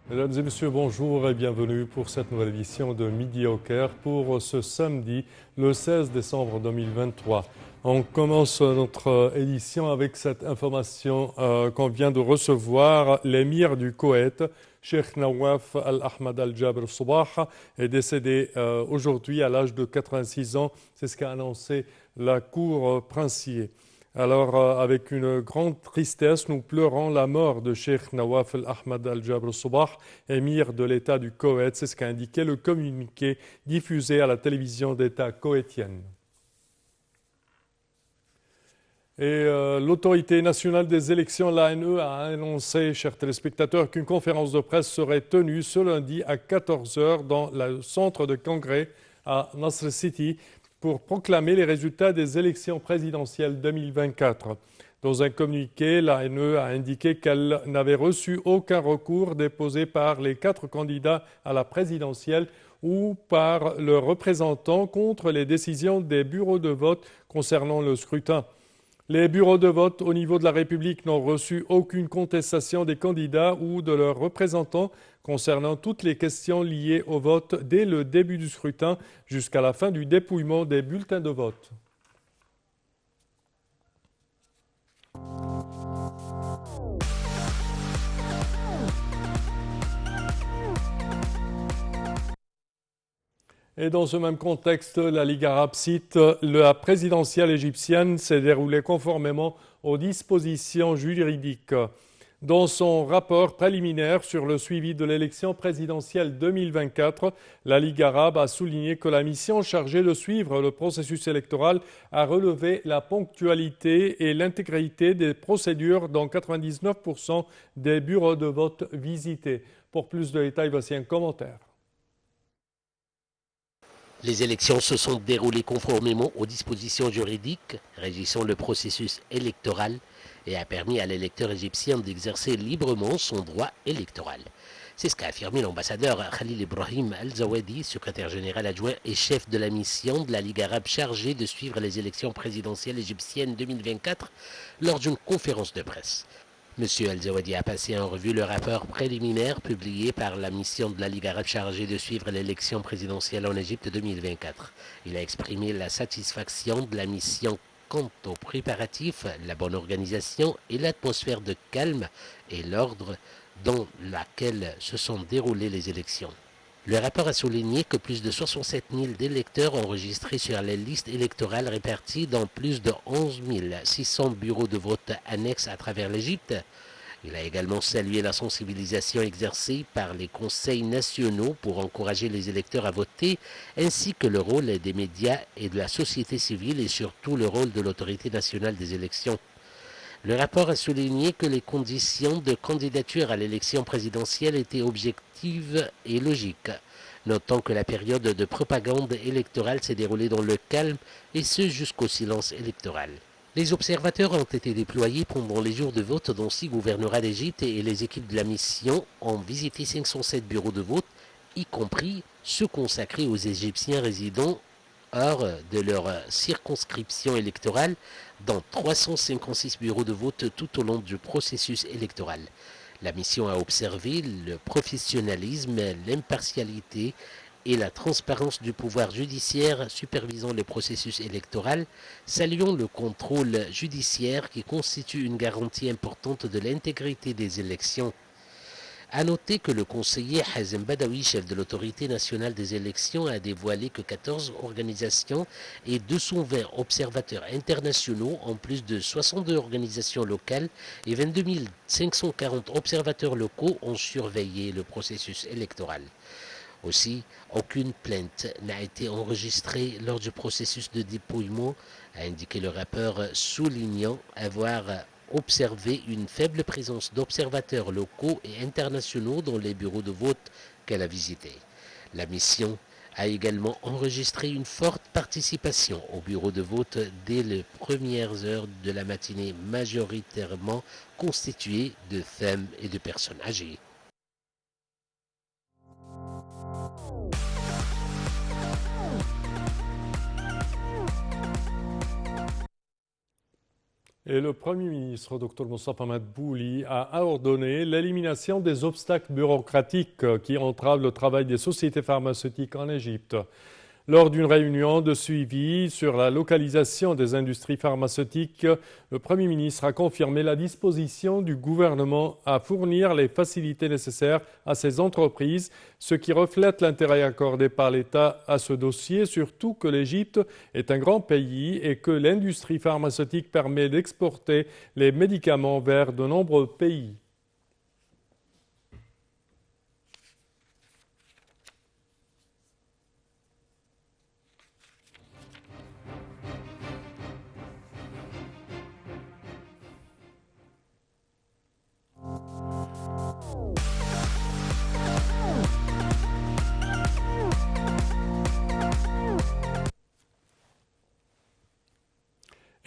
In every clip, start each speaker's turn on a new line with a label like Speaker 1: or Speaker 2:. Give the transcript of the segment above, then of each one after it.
Speaker 1: Mesdames et messieurs, bonjour et bienvenue pour cette nouvelle édition de Midi au Caire pour ce samedi, le 16 décembre 2023. On commence notre édition avec cette information qu'on vient de recevoir. L'émir du Koweït, Cheikh Nawaf Al-Ahmad Al-Jabr Sobah, est décédé aujourd'hui à l'âge de 86 ans. C'est ce qu'a annoncé la cour princier. Alors, avec une grande tristesse, nous pleurons la mort de Cheikh Nawaf Al-Ahmad Al-Jabr Sobah, émir de l'État du Koweït. C'est ce qu'a indiqué le communiqué diffusé à la télévision d'État koweïtienne. Et l'autorité nationale des élections, l'ANE, a annoncé, chers téléspectateurs, qu'une conférence de presse serait tenue ce lundi à 14 heures dans le centre de congrès à Nasr City pour proclamer les résultats des élections présidentielles 2024. Dans un communiqué, l'ANE a indiqué qu'elle n'avait reçu aucun recours déposé par les 4 candidats à la présidentielle ou par leurs représentants contre les décisions des bureaux de vote concernant le scrutin. Les bureaux de vote au niveau de la République n'ont reçu aucune contestation des candidats ou de leurs représentants concernant toutes les questions liées au vote dès le début du scrutin jusqu'à la fin du dépouillement des bulletins de vote. Et dans ce même contexte, la Ligue arabe cite la présidentielle égyptienne s'est déroulée conformément aux dispositions juridiques. Dans son rapport préliminaire sur le suivi de l'élection présidentielle 2024, la Ligue arabe a souligné que la mission chargée de suivre le processus électoral a relevé la ponctualité et l'intégrité des procédures dans 99% des bureaux de vote visités. Pour plus de détails, voici un commentaire.
Speaker 2: Les élections se sont déroulées conformément aux dispositions juridiques régissant le processus électoral et a permis à l'électeur égyptien d'exercer librement son droit électoral. C'est ce qu'a affirmé l'ambassadeur Khalil Ibrahim Al-Zawadi, secrétaire général adjoint et chef de la mission de la Ligue arabe chargée de suivre les élections présidentielles égyptiennes 2024 lors d'une conférence de presse. M. Al-Zawadi a passé en revue le rapport préliminaire publié par la mission de la Ligue arabe chargée de suivre l'élection présidentielle en Égypte 2024. Il a exprimé la satisfaction de la mission quant aux préparatifs, la bonne organisation et l'atmosphère de calme et l'ordre dans laquelle se sont déroulées les élections. Le rapport a souligné que plus de 67 000 électeurs enregistrés sur les listes électorales réparties dans plus de 11 600 bureaux de vote annexes à travers l'Égypte. Il a également salué la sensibilisation exercée par les conseils nationaux pour encourager les électeurs à voter, ainsi que le rôle des médias et de la société civile et surtout le rôle de l'autorité nationale des élections. Le rapport a souligné que les conditions de candidature à l'élection présidentielle étaient objectives et logiques, notant que la période de propagande électorale s'est déroulée dans le calme et ce jusqu'au silence électoral. Les observateurs ont été déployés pendant les jours de vote dans 6 gouvernorats d'Égypte et les équipes de la mission ont visité 507 bureaux de vote, y compris ceux consacrés aux Égyptiens résidant hors de leur circonscription électorale dans 356 bureaux de vote tout au long du processus électoral. La mission a observé le professionnalisme, l'impartialité et la transparence du pouvoir judiciaire supervisant le processus électoral, saluant le contrôle judiciaire qui constitue une garantie importante de l'intégrité des élections. À noter que le conseiller Hazem Badawi, chef de l'autorité nationale des élections, a dévoilé que 14 organisations et 220 observateurs internationaux, en plus de 62 organisations locales et 22 540 observateurs locaux, ont surveillé le processus électoral. Aussi, aucune plainte n'a été enregistrée lors du processus de dépouillement, a indiqué le rapport, soulignant avoir observé une faible présence d'observateurs locaux et internationaux dans les bureaux de vote qu'elle a visités. La mission a également enregistré une forte participation au bureau de vote dès les premières heures de la matinée, majoritairement constituée de femmes et de personnes âgées.
Speaker 1: Et le Premier ministre, Dr Moustapha Madbouli, a ordonné l'élimination des obstacles bureaucratiques qui entravent le travail des sociétés pharmaceutiques en Égypte. Lors d'une réunion de suivi sur la localisation des industries pharmaceutiques, le Premier ministre a confirmé la disposition du gouvernement à fournir les facilités nécessaires à ces entreprises, ce qui reflète l'intérêt accordé par l'État à ce dossier, surtout que l'Égypte est un grand pays et que l'industrie pharmaceutique permet d'exporter les médicaments vers de nombreux pays.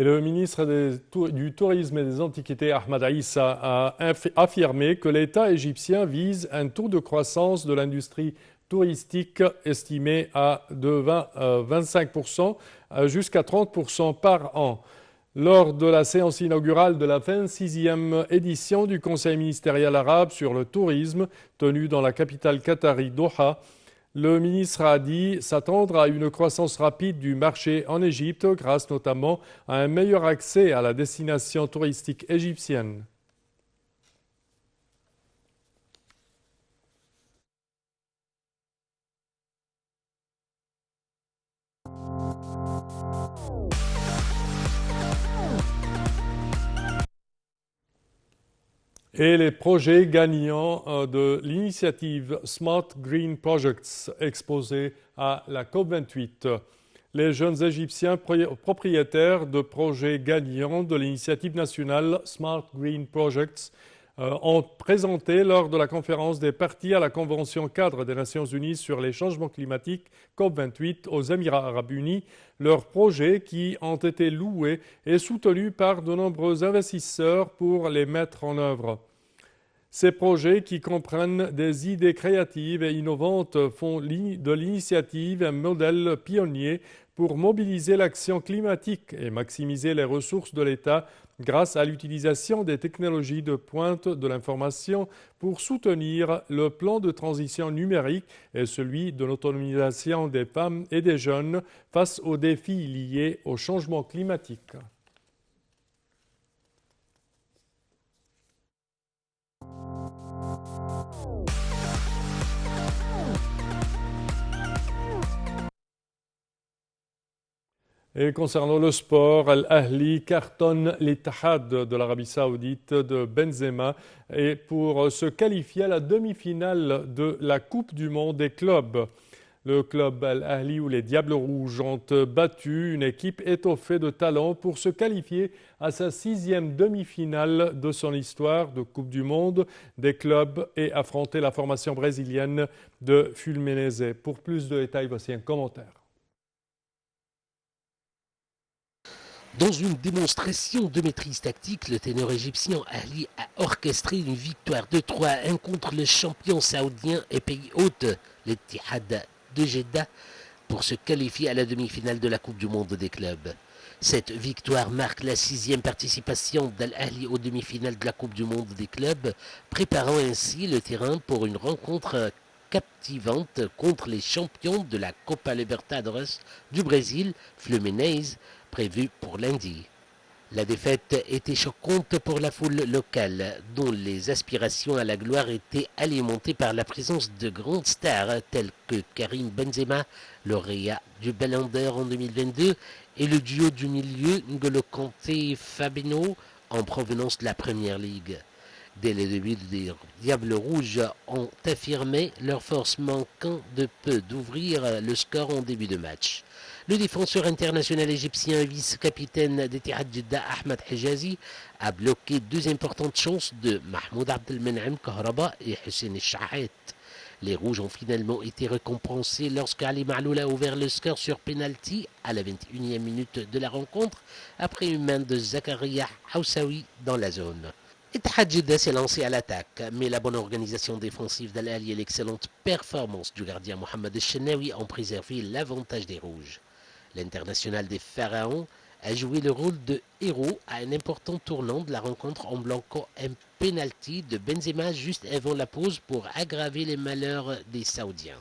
Speaker 1: Et le ministre du Tourisme et des Antiquités, Ahmad Issa, a affirmé que l'État égyptien vise un taux de croissance de l'industrie touristique estimé de 25% jusqu'à 30% par an. Lors de la séance inaugurale de la 26e édition du Conseil ministériel arabe sur le tourisme, tenue dans la capitale qatari Doha, le ministre a dit s'attendre à une croissance rapide du marché en Égypte grâce notamment à un meilleur accès à la destination touristique égyptienne. Et les projets gagnants de l'initiative Smart Green Projects exposés à la COP28. Les jeunes Égyptiens propriétaires de projets gagnants de l'initiative nationale Smart Green Projects ont présenté lors de la conférence des parties à la Convention cadre des Nations Unies sur les changements climatiques COP28 aux Émirats arabes unis leurs projets qui ont été loués et soutenus par de nombreux investisseurs pour les mettre en œuvre. Ces projets qui comprennent des idées créatives et innovantes font de l'initiative un modèle pionnier pour mobiliser l'action climatique et maximiser les ressources de l'État grâce à l'utilisation des technologies de pointe de l'information pour soutenir le plan de transition numérique et celui de l'autonomisation des femmes et des jeunes face aux défis liés au changement climatique. Et concernant le sport, Al-Ahli cartonne l'Ittihad de l'Arabie Saoudite de Benzema et pour se qualifier à la demi-finale de la Coupe du Monde des clubs. Le club Al-Ahli ou les Diables Rouges ont battu une équipe étoffée de talent pour se qualifier à sa 6e demi-finale de son histoire de Coupe du Monde des clubs et affronter la formation brésilienne de Fluminense. Pour plus de détails, voici un commentaire.
Speaker 2: Dans une démonstration de maîtrise tactique, le ténor égyptien Ali a orchestré une victoire de 3-1 contre le champion saoudien et pays hôte, l'Ittihad de Jeddah, pour se qualifier à la demi-finale de la Coupe du Monde des clubs. Cette victoire marque la 6e participation d'Al-Ahli aux demi-finales de la Coupe du Monde des clubs, préparant ainsi le terrain pour une rencontre captivante contre les champions de la Copa Libertadores du Brésil, Fluminense, prévu pour lundi. La défaite était choquante pour la foule locale, dont les aspirations à la gloire étaient alimentées par la présence de grandes stars telles que Karim Benzema, lauréat du Ballon d'Or en 2022, et le duo du milieu N'Golo Kanté et Fabinho en provenance de la Première Ligue. Dès le début, les Diables Rouges ont affirmé leur force manquant de peu d'ouvrir le score en début de match. Le défenseur international égyptien et vice-capitaine d'Ittihad Jeddah, Ahmed Hijazi, a bloqué 2 importantes chances de Mahmoud Abdelmenem Kahraba et Hussein El-Shahet. Les Rouges ont finalement été récompensés lorsque Ali Ma'loul a ouvert le score sur penalty à la 21e minute de la rencontre après une main de Zakaria Haussaoui dans la zone. Ittihad Jeddah s'est lancé à l'attaque, mais la bonne organisation défensive d'Al-Ahli et l'excellente performance du gardien Mohamed El-Chenaoui ont préservé l'avantage des Rouges. L'international des Pharaons a joué le rôle de héros à un important tournant de la rencontre en blanquant un penalty de Benzema juste avant la pause pour aggraver les malheurs des Saoudiens.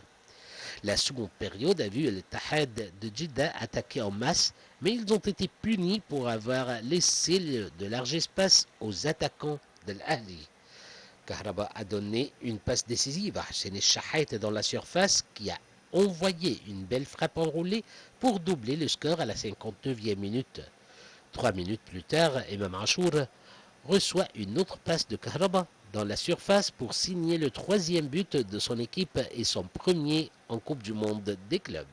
Speaker 2: La seconde période a vu le Tahad de Jeddah attaquer en masse, mais ils ont été punis pour avoir laissé de large espace aux attaquants de l'Ahli. Kahraba a donné une passe décisive à Hussein Shahat dans la surface qui a envoyé une belle frappe enroulée pour doubler le score à la 59e minute. 3 minutes plus tard, Imam Achour reçoit une autre passe de Kahraba dans la surface pour signer le 3e but de son équipe et son premier en Coupe du Monde des clubs.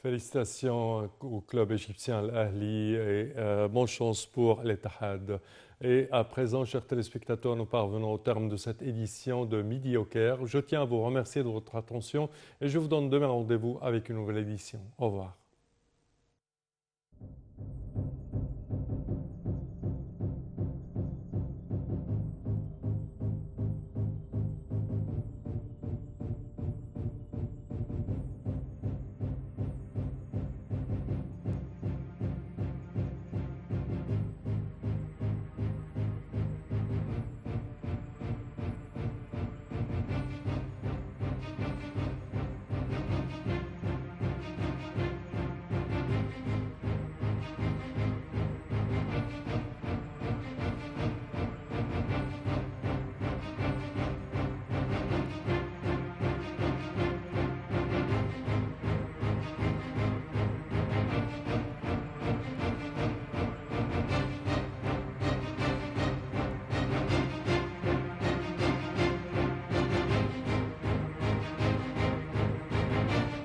Speaker 1: Félicitations au club égyptien Al-Ahli et bonne chance pour l'Etihad. Et à présent, chers téléspectateurs, nous parvenons au terme de cette édition de Midi au Caire. Je tiens à vous remercier de votre attention et je vous donne demain rendez-vous avec une nouvelle édition. Au revoir.